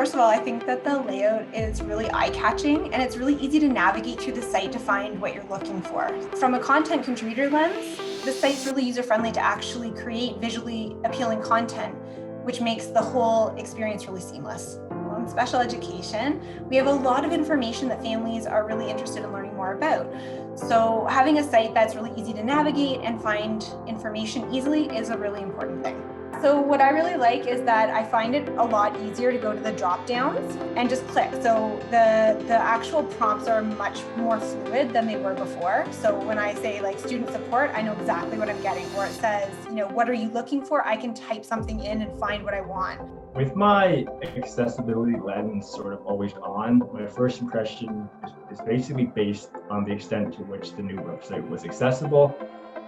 First of all, I think that the layout is really eye-catching and it's really easy to navigate through the site to find what you're looking for. From a content contributor lens, the site's really user-friendly to actually create visually appealing content, which makes the whole experience really seamless. In special education, we have a lot of information that families are really interested in learning more about. So having a site that's really easy to navigate and find information easily is a really important thing. So what I really like is that I find it a lot easier to go to the drop downs and just click. So the actual prompts are much more fluid than they were before. So when I say like student support, I know exactly what I'm getting. Or it says, what are you looking for? I can type something in and find what I want. With my accessibility lens sort of always on, my first impression is basically based on the extent to which the new website was accessible.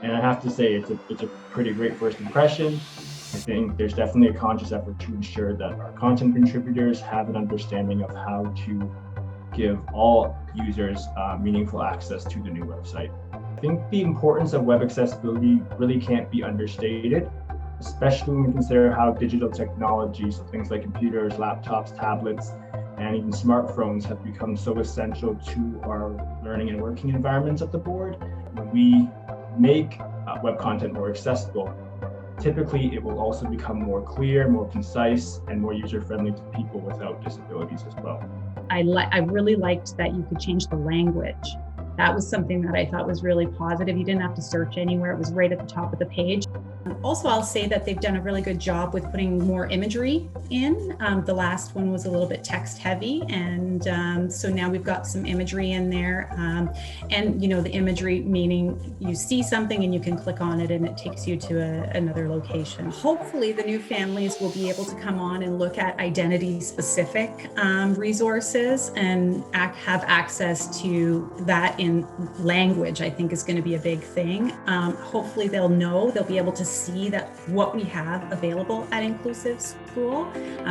And I have to say it's a pretty great first impression. I think there's definitely a conscious effort to ensure that our content contributors have an understanding of how to give all users meaningful access to the new website. I think the importance of web accessibility really can't be understated, especially when we consider how digital technology, so things like computers, laptops, tablets, and even smartphones have become so essential to our learning and working environments at the board. When we make web content more accessible, typically it will also become more clear, more concise, and more user-friendly to people without disabilities as well. I really liked that you could change the language. That was something that I thought was really positive. You didn't have to search anywhere. It was right at the top of the page. Also, I'll say that they've done a really good job with putting more imagery in. The last one was a little bit text heavy. And so now we've got some imagery in there. And the imagery meaning you see something and you can click on it and it takes you to another location. Hopefully the new families will be able to come on and look at identity specific resources and have access to that in language. I think is going to be a big thing. Hopefully they'll be able to see that what we have available at Inclusive School,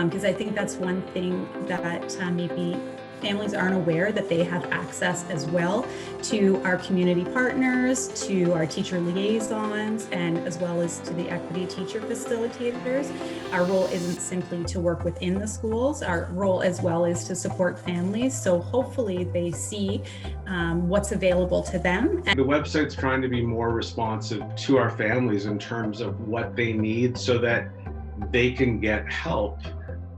because I think that's one thing that maybe families aren't aware, that they have access as well to our community partners, to our teacher liaisons, and as well as to the equity teacher facilitators. Our role isn't simply to work within the schools, our role as well is to support families. So hopefully they see what's available to them. The website's trying to be more responsive to our families in terms of what they need so that they can get help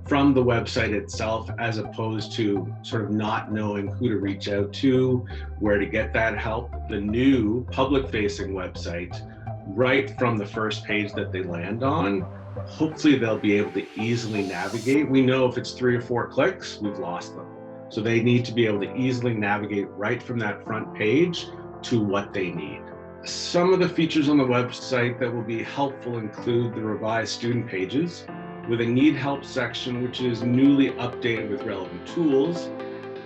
from the website itself, as opposed to sort of not knowing who to reach out to, where to get that help. The new public-facing website, right from the first page that they land on, hopefully they'll be able to easily navigate. We know if it's 3 or 4 clicks, we've lost them. So they need to be able to easily navigate right from that front page to what they need. Some of the features on the website that will be helpful include the revised student pages, with a need help section, which is newly updated with relevant tools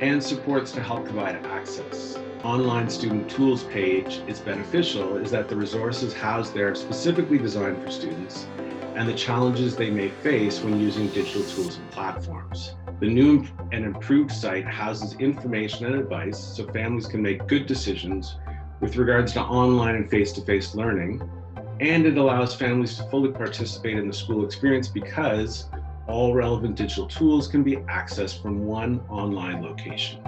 and supports to help provide access. Online student tools page is beneficial is that the resources housed there are specifically designed for students and the challenges they may face when using digital tools and platforms. The new and improved site houses information and advice so families can make good decisions with regards to online and face-to-face learning. And it allows families to fully participate in the school experience because all relevant digital tools can be accessed from one online location.